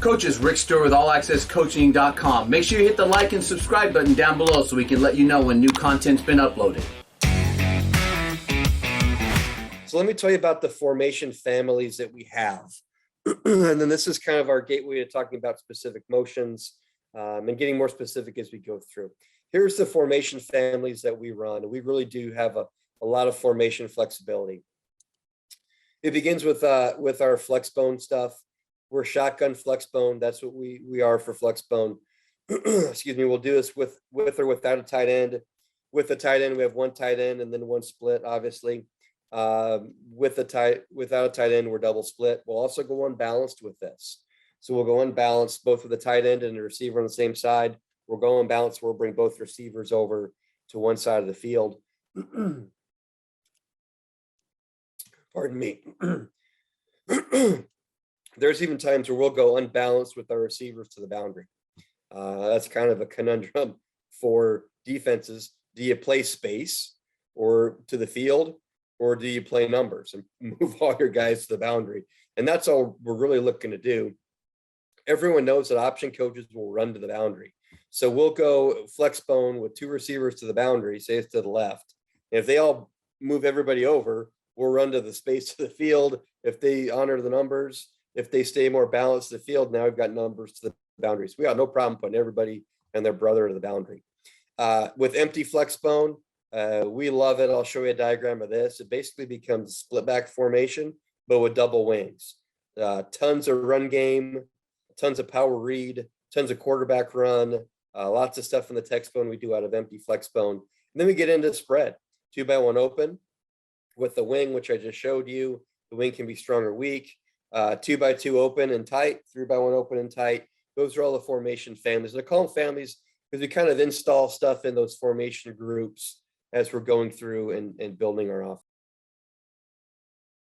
coach is Rick Stewart with allaccesscoaching.com. Make sure you hit the like and subscribe button down below so we can let you know when new content's been uploaded. So let me tell you about the formation families that we have. And then this is kind of our gateway to talking about specific motions and getting more specific as we go through. Here's the formation families that we run. We really do have a lot of formation flexibility. It begins with our flex bone stuff. We're shotgun flex bone. That's what we are for flex bone. Excuse me. We'll do this with or without a tight end. With a tight end, we have one tight end and then one split, obviously. Without a tight end, we're double split. We'll also go unbalanced with this. So we'll go unbalanced both with the tight end and the receiver on the same side. We'll go unbalanced. We'll bring both receivers over to one side of the field. Pardon me. There's even times where we'll go unbalanced with our receivers to the boundary. That's kind of a conundrum for defenses. Do you play space or to the field, or do you play numbers and move all your guys to the boundary? And that's all we're really looking to do. Everyone knows that option coaches will run to the boundary. So we'll go flex bone with two receivers to the boundary, say it's to the left. And if they all move everybody over, we'll run to the space to the field. If they honor the numbers, if they stay more balanced to the field, now we've got numbers to the boundaries. We got no problem putting everybody and their brother to the boundary. With empty flex bone, we love it. I'll show you a diagram of this. It basically becomes a split back formation, but with double wings. Tons of run game, tons of power read, tons of quarterback run, lots of stuff in the TEX-BONE we do out of empty flex bone. And then we get into spread, 2x1 open with the wing, which I just showed you. The wing can be strong or weak. 2x2 open and tight, 3x1 open and tight. Those are all the formation families. And I call them families because we kind of install stuff in those formation groups as we're going through and building our offense.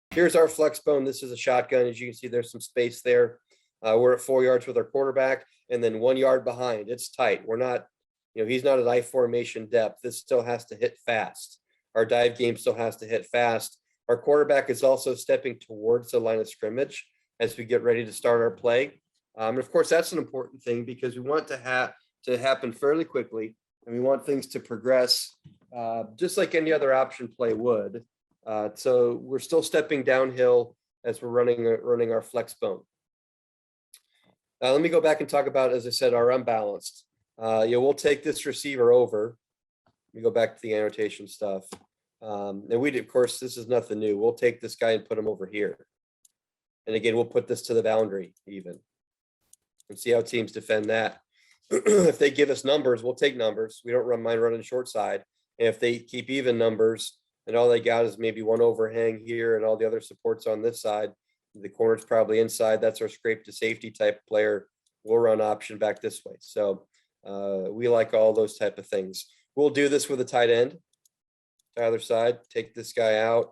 Here's our flex bone. This is a shotgun. As you can see, there's some space there. We're at 4 yards with our quarterback and then 1 yard behind. It's tight. We're not, he's not at I formation depth. This still has to hit fast. Our dive game still has to hit fast. Our quarterback is also stepping towards the line of scrimmage as we get ready to start our play. And of course, that's an important thing because we want to happen fairly quickly, and we want things to progress just like any other option play would. So we're still stepping downhill as we're running our flex bone. Let me go back and talk about, as I said, our unbalanced. We'll take this receiver over. Let me go back to the annotation stuff. And of course, this is nothing new. We'll take this guy and put him over here. And again, we'll put this to the boundary even and see how teams defend that. If they give us numbers, we'll take numbers. We don't mind running short side. And if they keep even numbers and all they got is maybe one overhang here and all the other supports on this side, the corner's probably inside. That's our scrape to safety type player. We'll run option back this way. So we like all those type of things. We'll do this with a tight end. The other side, take this guy out,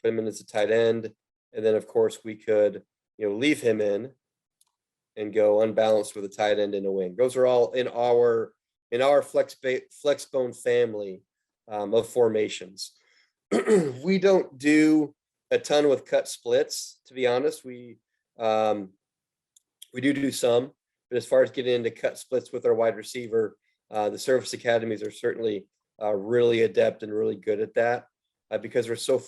put him in as a tight end. And then of course we could, leave him in and go unbalanced with a tight end in a wing. Those are all in our flex bone family of formations. We don't do a ton with cut splits, to be honest. We do some, but as far as getting into cut splits with our wide receiver, the service academies are certainly really adept and really good at that because we're so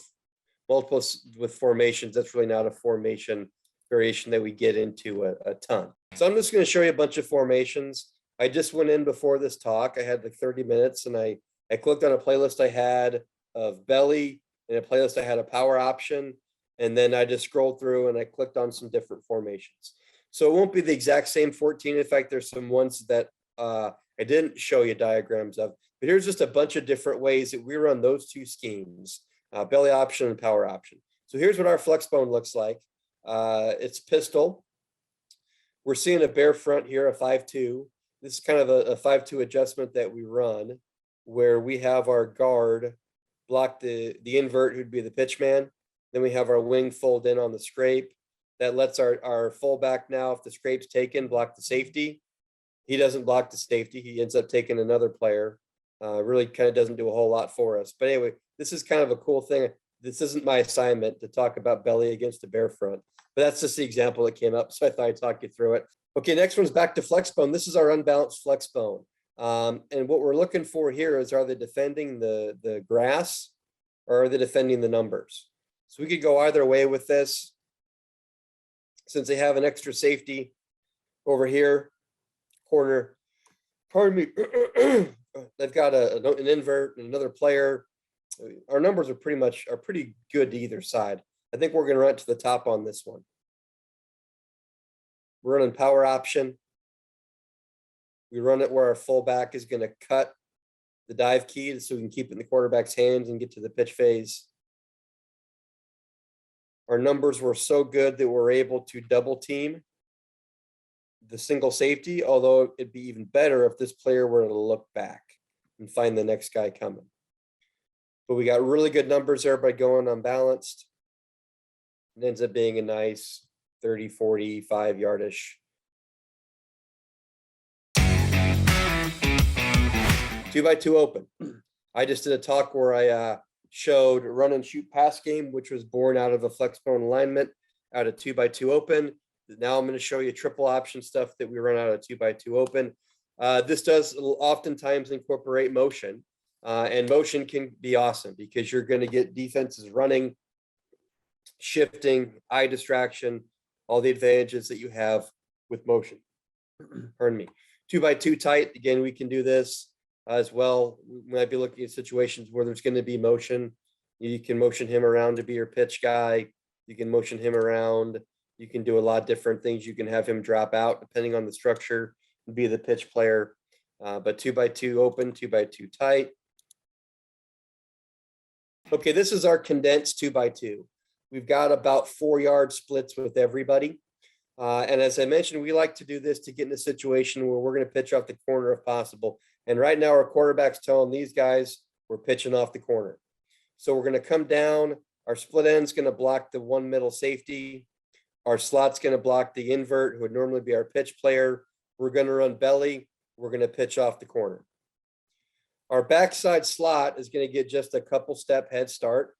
multiple with formations. That's really not a formation variation that we get into a ton. So I'm just going to show you a bunch of formations. I just went in before this talk. I had like 30 minutes and I clicked on a playlist I had of belly and a playlist I had a power option. And then I just scrolled through and I clicked on some different formations. So it won't be the exact same 14. In fact, there's some ones that I didn't show you diagrams of, but here's just a bunch of different ways that we run those two schemes, belly option and power option. So here's what our flex bone looks like. It's pistol. We're seeing a bare front here, a 5-2. This is kind of a 5-2 adjustment that we run where we have our guard block the invert who'd be the pitch man. Then we have our wing fold in on the scrape. That lets our fullback now, if the scrape's taken, block the safety. He doesn't block the safety. He ends up taking another player. Really kind of doesn't do a whole lot for us. But anyway, this is kind of a cool thing. this isn't my assignment to talk about belly against a bear front, but that's just the example that came up. So I thought I'd talk you through it. Okay, next one's back to flex bone. This is our unbalanced flex bone. And what we're looking for here is, are they defending the grass or are they defending the numbers? So we could go either way with this. Since they have an extra safety over here, corner, pardon me, they've got an invert and another player. Our numbers are pretty good to either side. I think we're going to run to the top on this one. We're running power option. We run it where our fullback is going to cut the dive key so we can keep it in the quarterback's hands and get to the pitch phase. Our numbers were so good that we're able to double team the single safety, although it'd be even better if this player were to look back and find the next guy coming. But we got really good numbers there by going unbalanced. It ends up being a nice 30, 45 yardish. 2x2 open. I just did a talk where I showed run and shoot pass game, which was born out of a flex bone alignment out of 2x2 open. Now I'm going to show you triple option stuff that we run out of 2x2 open. This does oftentimes incorporate motion, and motion can be awesome because you're going to get defenses running, shifting, eye distraction, all the advantages that you have with motion. Pardon me. 2x2 tight. Again, we can do this as well. We might be looking at situations where there's going to be motion. You can motion him around to be your pitch guy. You can motion him around. You can do a lot of different things. You can have him drop out depending on the structure and be the pitch player. But 2x2 open, 2x2 tight. Okay, this is our condensed 2x2. We've got about 4-yard splits with everybody. And as I mentioned, we like to do this to get in a situation where we're going to pitch off the corner if possible. And right now our quarterback's telling these guys we're pitching off the corner. So we're going to come down. Our split end's going to block the one middle safety. Our slot's going to block the invert, who would normally be our pitch player. We're going to run belly. We're going to pitch off the corner. Our backside slot is going to get just a couple step head start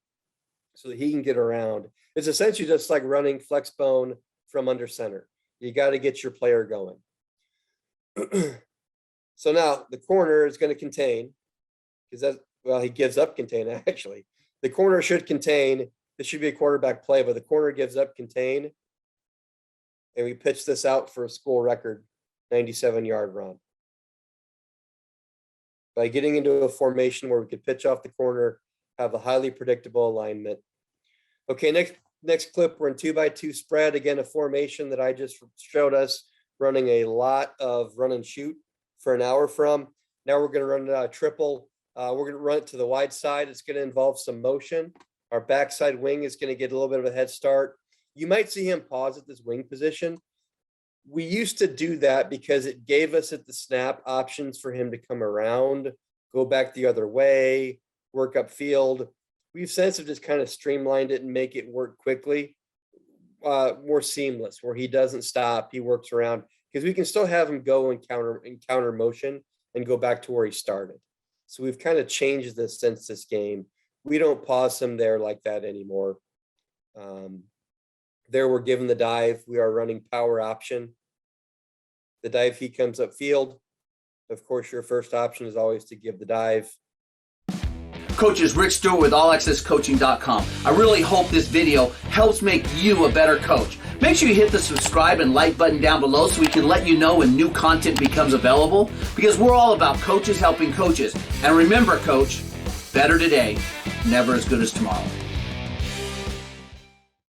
so that he can get around. It's essentially just like running flex bone from under center. You got to get your player going. So now the corner is going to contain, because that's, well, he gives up contain actually. The corner should contain. This should be a quarterback play, but the corner gives up contain. And we pitch this out for a school record 97-yard run. By getting into a formation where we could pitch off the corner, have a highly predictable alignment. Okay, next clip, we're in 2x2 spread. Again, a formation that I just showed us, running a lot of run and shoot for an hour from. Now we're going to run a triple. We're going to run it to the wide side. It's going to involve some motion. Our backside wing is going to get a little bit of a head start. You might see him pause at this wing position. We used to do that because it gave us at the snap options for him to come around, go back the other way, work upfield. We've since have just kind of streamlined it and make it work quickly, more seamless, where he doesn't stop, he works around, because we can still have him go and counter motion and go back to where he started. So we've kind of changed this since this game. We don't pause him there like that anymore. There we're given the dive. We are running power option. The dive he comes up field. Of course, your first option is always to give the dive. Coaches, Rick Stewart with allaccesscoaching.com. I really hope this video helps make you a better coach. Make sure you hit the subscribe and like button down below so we can let you know when new content becomes available, because we're all about coaches helping coaches. And remember, coach, better today, never as good as tomorrow.